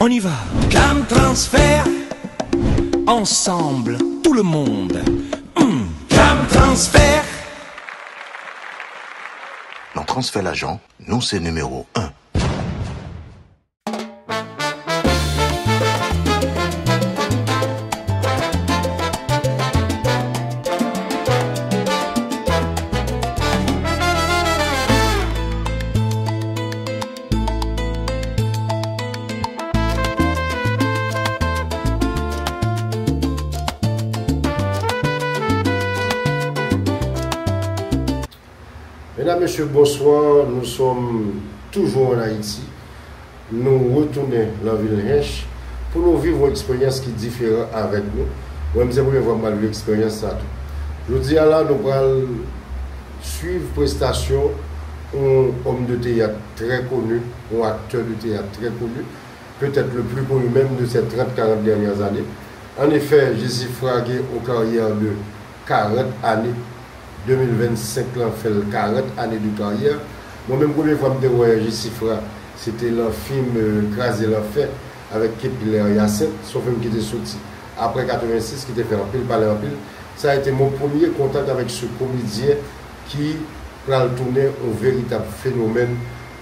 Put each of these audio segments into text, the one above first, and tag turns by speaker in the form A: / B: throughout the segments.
A: On y va. Cam transfert. Ensemble, tout le monde. Cam transfert.
B: Dans Transfert l'agent, nous c'est numéro 1.
C: Mesdames, Messieurs, bonsoir. Nous sommes toujours en Haïti. Nous retournons dans la ville de Hench pour nous vivre une expérience qui est différente avec nous. Moi, je vais voir mal l'expérience. Je dis là, nous allons suivre prestation un homme de théâtre très connu, un acteur de théâtre très connu, peut-être le plus connu même de ces 30-40 dernières années. En effet, Jessie Fra a une carrière de 40 années. 2025, là, fait 40 années de carrière. Moi-même, première fois que je vois Jessie Fra, c'était le film Craser l'enfer avec Kepler Yasset, son film qui était sorti après 86, qui était fait en pile, parler en pile. Ça a été mon premier contact avec ce comédien qui va tourner un véritable phénomène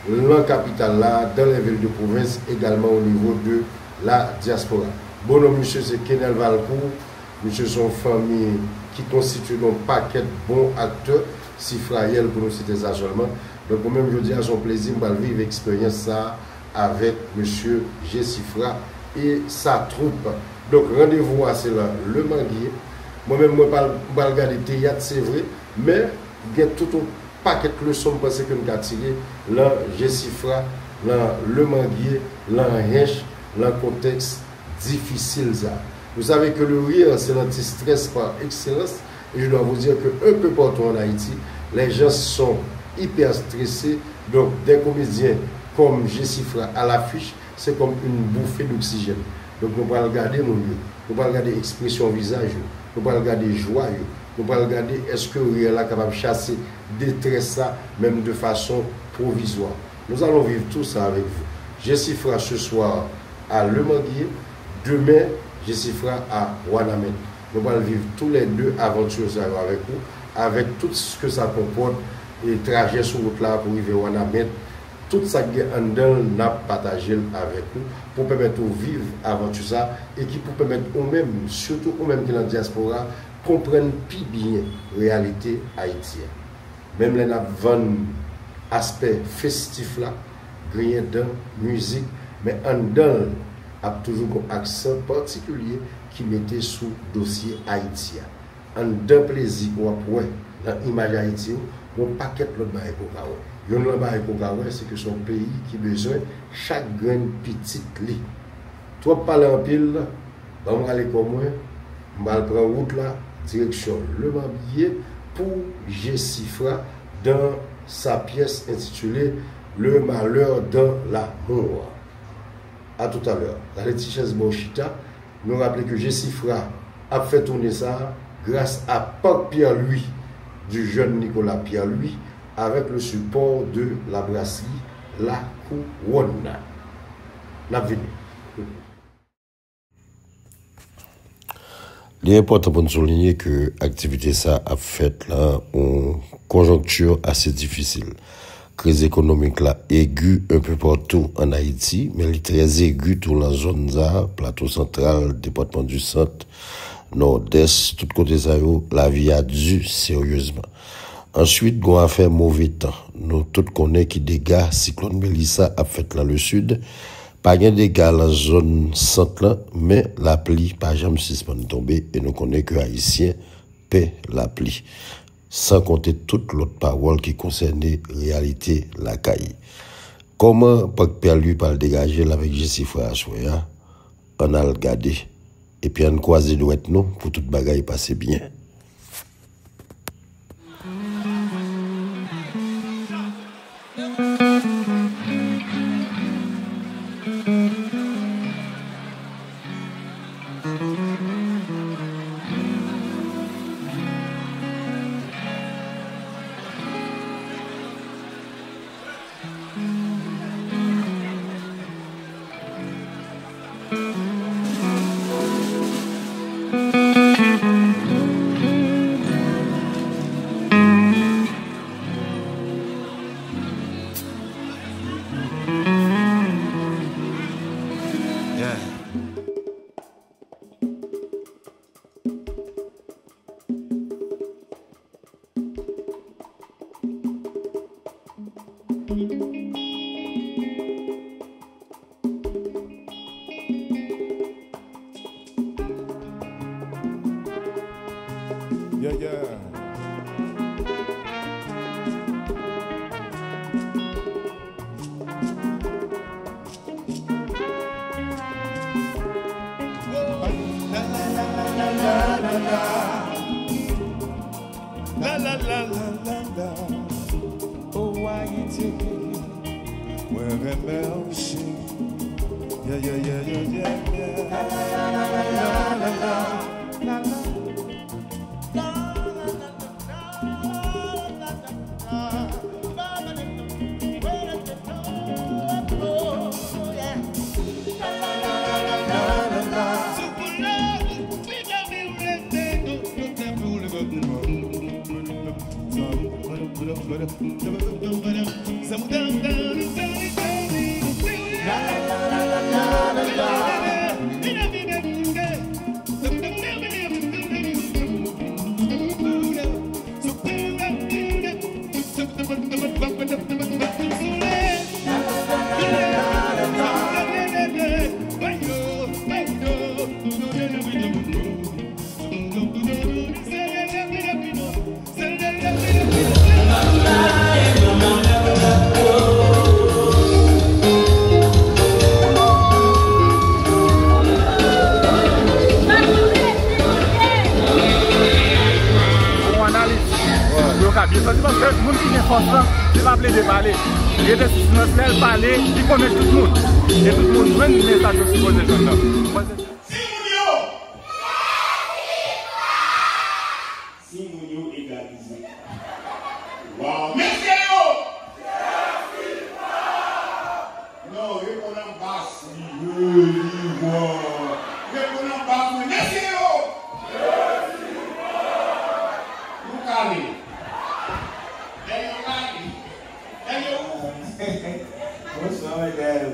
C: dans la capitale, là, dans les villes de province, également au niveau de la diaspora. Bon, monsieur, c'est Kenel Valcourt, monsieur, son famille qui constitue un paquet de bons acteurs, si Frayel pour nous citer ça seulement. Donc, moi-même, je dis à son plaisir, je vais vivre l'expérience ça avec monsieur Jessie Fra et sa troupe. Donc, rendez-vous à cela, le Manguier. Moi-même, je vais regarder le théâtre, c'est vrai, mais il y a tout un paquet de leçons que nous avons tiré dans Jessie Fra, dans le Manguier, dans Hench, dans le contexte difficile. Ça. Vous savez que le rire, c'est l'anti-stress par excellence. Et je dois vous dire qu'un peu partout en Haïti, les gens sont hyper stressés. Donc, des comédiens comme Jessie Fra à l'affiche, c'est comme une bouffée d'oxygène. Donc, nous allons regarder nos yeux, nous allons regarder l'expression visage, nous allons regarder joie, nous allons regarder est-ce que le rire est capable de chasser détresse, même de façon provisoire. Nous allons vivre tout ça avec vous. Jessie Fra ce soir à Le Manguier, demain, Jessie Fra à Wanamet. Nous allons vivre tous les deux aventures avec vous, avec tout ce que ça comporte, et trajet sur route là pour arriver à Wanamet. Tout ça qui est en dedans, nous avons partagé avec vous pour permettre de vivre aventure ça et qui pour permettre nous-mêmes, surtout nous-mêmes qui sont dans la diaspora, comprendre plus bien la réalité haïtienne. Même les aspect festif là, grien dans musique, mais en dedans, a toujours un accent particulier qui mettait sous dossier haïtien. En d'un plaisir qu'on a dans l'image haïtienne, on paquet l'autre bail cocaïne. L'autre bail cocaïne, c'est que son pays qui a besoin chaque graine petite lit. Toi parler en pile, on va aller comme moi, on va prendre route là, direction Le Manguier pour Jessie Fra dans sa pièce intitulée Le malheur dans l'amour. À tout à l'heure. La Laetitia Bochita nous rappelle que Jessie Fra a fait tourner ça grâce à Paul Pierre-Louis, du jeune Nicolas Pierre-Louis, avec le support de la brasserie La Couronne. L'avenue.
D: Il est important pour nous souligner que l'activité ça a fait là une conjoncture assez difficile. Crise économique là aiguë un peu partout en Haïti, mais elle est très aiguë dans la zone là, plateau central, département du centre, nord-est, tout côté ça la vie a dû sérieusement. Ensuite, on a fait mauvais temps. Nous tous connaissons qui dégâts cyclone Mélissa a fait dans le sud. Pas de dégâts dans la zone centre là, mais la pluie pas jamais suspend tomber et nous connaissons que Haïtiens paient la pluie. Sans compter toute l'autre parole qui concernait réalité la caille. Comment Père lui parle dégager avec Jessie Fra Assoya, on a regardé et puis on croise les doigts nous pour toute bagaille passer bien.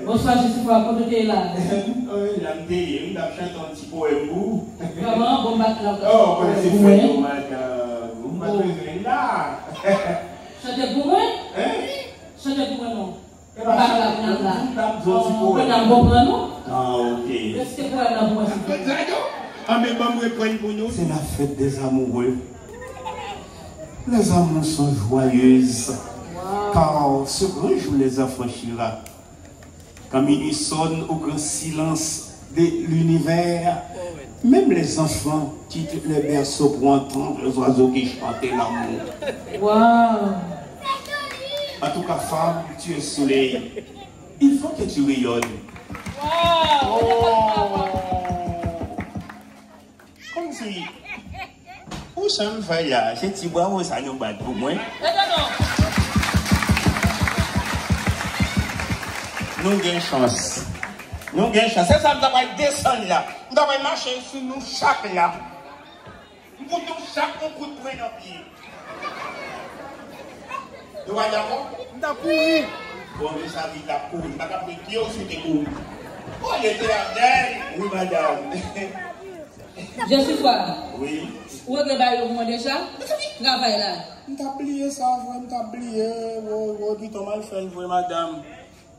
E: Bonsoir, je suis pas quand tu es là.
F: Oui, j'ai chanté un petit poème.
E: Comment bon battre
F: oh, c'est fait, vous m'avez là.
E: Chantez pour moi? Chantez pour moi, non?
F: C'est la fête des amoureux. Les amours sont joyeuses. Car ce grand jour les affranchira. Comme il sonne au grand silence de l'univers, même les enfants quittent le berceau pour entendre les oiseaux qui chantaient l'amour.
E: Wow.
F: En tout cas, femme, tu es soleil. Il faut que tu rayonnes.
E: Wow.
F: Oh. Comme si... Où ça me fait là? Je te vois où ça nous bat pour moi. Nous avons chance. Nous avons chance. C'est ça, nous devons descendre là. Nous devons marcher sur nous chaque là. Nous devons chaque coup de poing dans le pied. Nous allons d'accord? Nous avons couru. Bon, mais ça dit la cour. Nous avons pris pied aussi de cour. Oh, il était là. Oui, madame.
E: Je suis quoi?
F: Oui.
E: Où est-ce que vous avez déjà? Travail là.
F: Nous avons oublié ça, nous avons oublié. Oh, dis ton mal fait, oui, madame.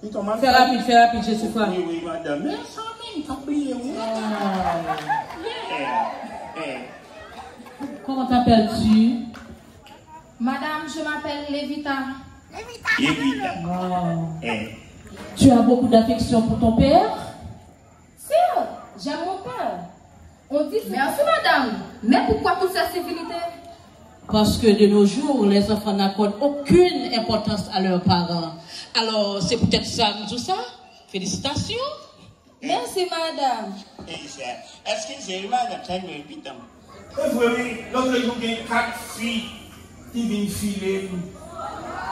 E: Fais rapide, je suis quoi?
F: Oui, oui, madame. Mais ça même, t'as oublié, oui.
E: Comment t'appelles-tu?
G: Madame, je m'appelle Lévita.
F: Lévita.
E: Wow. Tu as beaucoup d'affection pour ton père?
G: Sûr, j'aime mon père. On dit merci, madame. Mais pourquoi toute cette civilité?
E: Parce que de nos jours, les enfants n'accordent aucune importance à leurs parents. Alors, c'est peut-être ça, tout ça. Félicitations.
G: Merci, madame.
F: Est-ce que c'est madame, ça me répète? Oui, l'autre jour, il y a 4 filles qui viennent filer.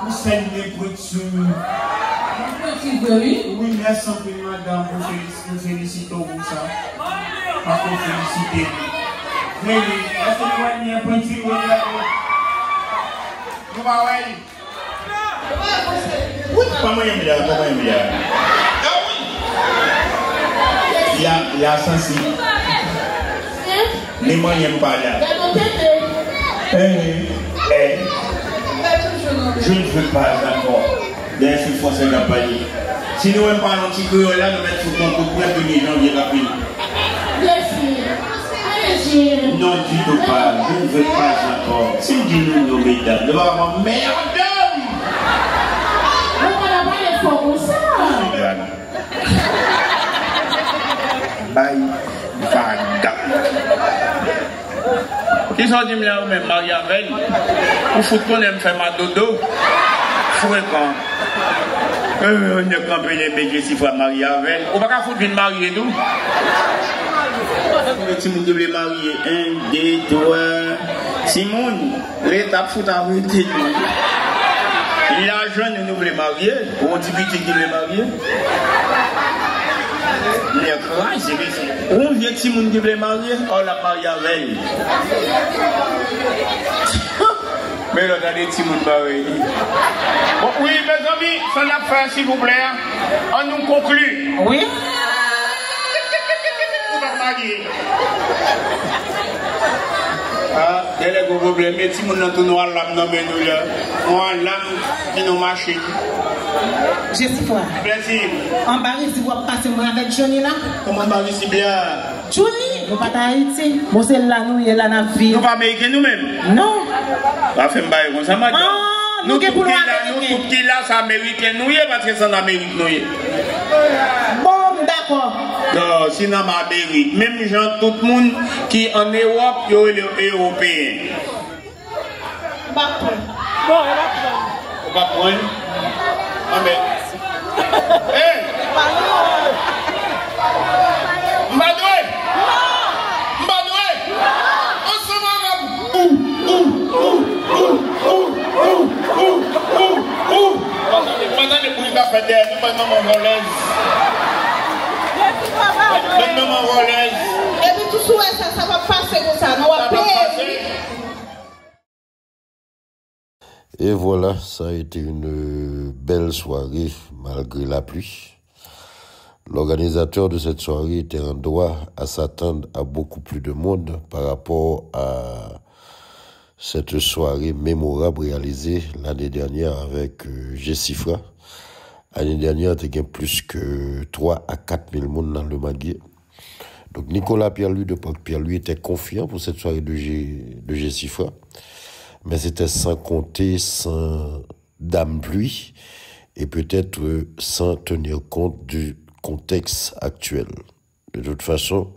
F: Vous saluez pour dessus. Oui, merci infiniment, madame, nous félicitons pour ça. Parce qu'on félicite. Mais oui, est-ce que vous avez un point de vue? Nous va voir. Oui, pas moi, il y a. Il y a sensible. Les moyens pas là. Je ne veux pas encore des filles françaises d'accompagner. Si nous ne parlons pas de là, nous mettons sous concours pour le 1er janvier rapide. Non, du tout pas. Je ne veux pas encore. Si nous nous mettons, nous allons avoir merde.
G: On n'a pas les formes comme ça.
F: Bye. Qui sont dit là, même Maria Veille, pour foutre qu'on aime faire ma dodo, fréquent. On ne campe les bébés si fois Maria Veille. On va pas foutre une mariée nous. Si vous devez marier 1, 2, 3, Simone, l'étape fout à vous. Il a jeune nous voulons marier, on dit qu'il veut marier. Les crains, c'est on vient de Simone qui veut marier, on l'a marié avec. Mais là, on a des Simone mariés. Bon, oui, mes amis, ça n'a pas, s'il vous plaît. On nous conclut. Oui. On va marier. Ah, il y a des gros problèmes. Mais Simone n'a tout noir l'âme, non, mais nous là. On a l'âme qui nous marche.
H: Je suis fort.
F: Plaisir.
H: En Paris, si vous passez moi avec Johnny là.
F: Comment Paris si bien?
H: Johnny, nous pas d'Haïti. Moi c'est là nous y est là dans ville.
F: Nous pas américains nous-mêmes.
H: Non.
F: On fait bail comme ça madame.
H: Nous qui pour
F: nous tout qui là c'est américain nous y parce que c'est en Amérique nous y.
H: Bon, d'accord.
F: Non, c'est dans Amérique. Même gens tout le monde qui en Europe, yo les européens.
H: Bon,
F: on va prendre. Amen. Hey! Mbadoué! Mbadoué! On se marre! Pendant les bruits d'affaires, nous prenons mon relaise. Nous mon relaise.
H: Et puis tout ça va passer comme ça, nous va payer.
D: Et voilà, ça a été une belle soirée malgré la pluie. L'organisateur de cette soirée était en droit à s'attendre à beaucoup plus de monde par rapport à cette soirée mémorable réalisée l'année dernière avec Jessifra. L'année dernière, il y a plus que 3 à 4 000 monde dans le Maguier. Donc Nicolas Pierre-Louis de Pâques Pierre-Louis était confiant pour cette soirée de Jessifra. Mais c'était sans compter, sans dame pluie, et peut-être sans tenir compte du contexte actuel. De toute façon,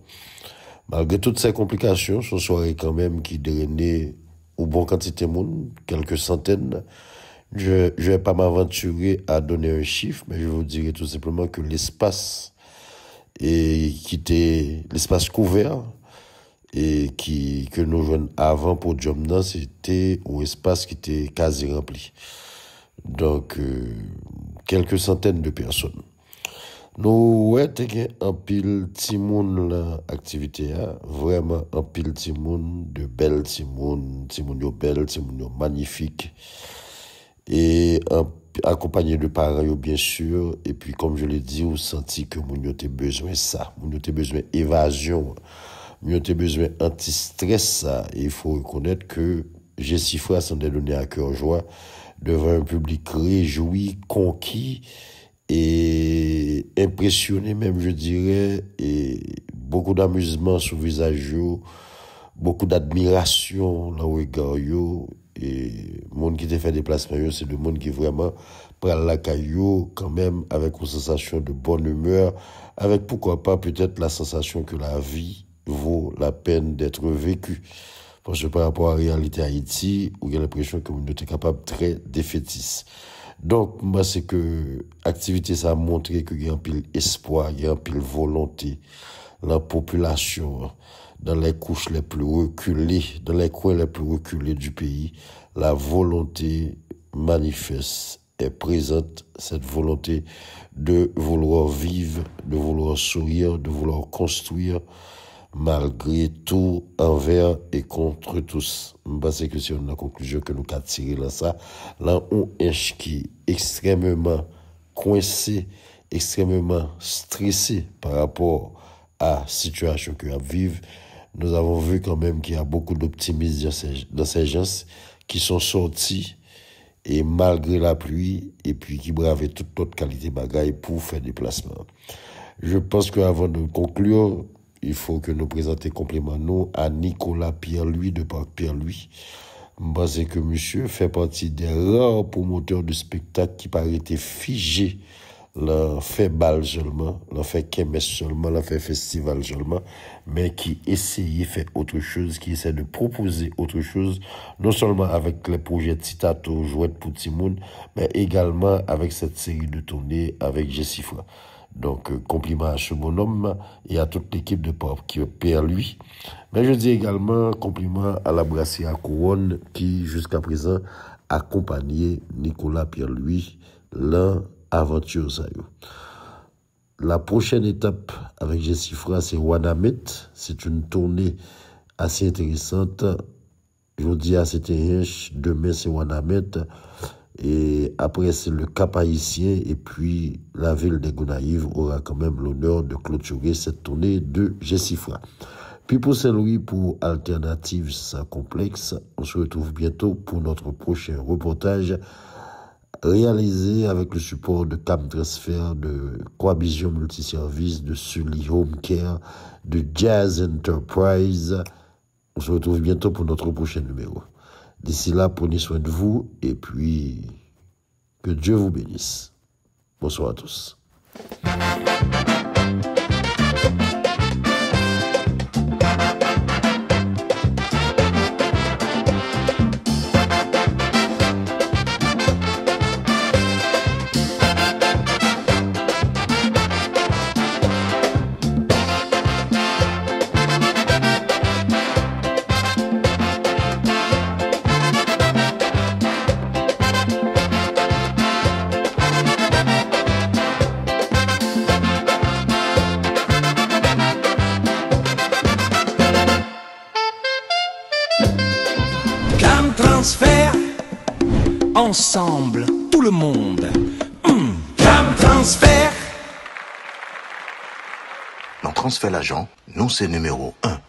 D: malgré toutes ces complications, ce soirée quand même qui drainait une bonne quantité de monde, quelques centaines. Je ne vais pas m'aventurer à donner un chiffre, mais je vous dirai tout simplement que l'espace couvert, et que nous jouons avant pour Jomna, c'était un espace qui était quasi rempli. Donc, quelques centaines de personnes. Nous, ouais, t'es un pile timoun l'activité, vraiment un pile timoun, de belles timoun yo belles, timoun yo magnifiques. Et accompagné de parents, bien sûr. Et puis, comme je l'ai dit, on sentit que moun yo te besoin ça. Moun yo te besoin évasion. Nous avons besoin anti-stress, ça. Et il faut reconnaître que Jessifra s'en est donné à cœur joie devant un public réjoui, conquis et impressionné même, je dirais, et beaucoup d'amusement sur le visage, beaucoup d'admiration dans le regard, et le monde qui t'a fait déplacement, c'est le monde qui vraiment prend la caillou quand même avec une sensation de bonne humeur, avec pourquoi pas peut-être la sensation que la vie vaut la peine d'être vécu. Parce que par rapport à la réalité Haïti, où il y a l'impression que vous n'êtes capable très défaitiste. Donc, moi, c'est que l'activité, ça a montré qu'il y a un pile espoir, il y a un pile volonté. La population, dans les couches les plus reculées, dans les coins les plus reculés du pays, la volonté manifeste est présente, cette volonté de vouloir vivre, de vouloir sourire, de vouloir construire, malgré tout, envers et contre tous. Je pense que c'est une conclusion que nous avons tirée là, ça. Là, on est qui est extrêmement coincé, extrêmement stressé par rapport à la situation que nous vivons. Nous avons vu quand même qu'il y a beaucoup d'optimisme dans ces gens qui sont sortis et malgré la pluie et puis qui bravaient toute autre qualité bagaille pour faire des placements. Je pense qu'avant de conclure, il faut que nous présentions complément nous à Nicolas Pierre-Louis de Parc Pierre-Louis. Je pense que monsieur fait partie des rares promoteurs de spectacles qui paraît figé. L'on fait bal seulement, l'on fait kémès seulement, l'on fait festival seulement, mais qui essaye de faire autre chose, qui essaie de proposer autre chose, non seulement avec les projets Titato, Jouette pour Timoun, mais également avec cette série de tournées avec Jessifra. Donc, compliment à ce bonhomme et à toute l'équipe de Pierre-Louis. Mais je dis également compliment à la brasserie à Couronne qui, jusqu'à présent, accompagnait Nicolas Pierre-Louis, l'aventure ça. La prochaine étape avec Jessifra, c'est Wanamet. C'est une tournée assez intéressante. Aujourd'hui, c'était demain, c'est Wanamet. Et après, c'est le Cap Haïtien. Et puis, la ville de Gonaïves aura quand même l'honneur de clôturer cette tournée de Jessifra. Puis pour Saint-Louis, pour Alternatives Complexe, on se retrouve bientôt pour notre prochain reportage réalisé avec le support de Cam Transfer, de Coavision Multiservice, de Sully Home Care, de Jazz Enterprise. On se retrouve bientôt pour notre prochain numéro. D'ici là, prenez soin de vous et puis que Dieu vous bénisse. Bonsoir à tous.
A: Transfert, ensemble, tout le monde. Cam Transfert.
B: Dans Transfert l'agent, nous c'est numéro 1.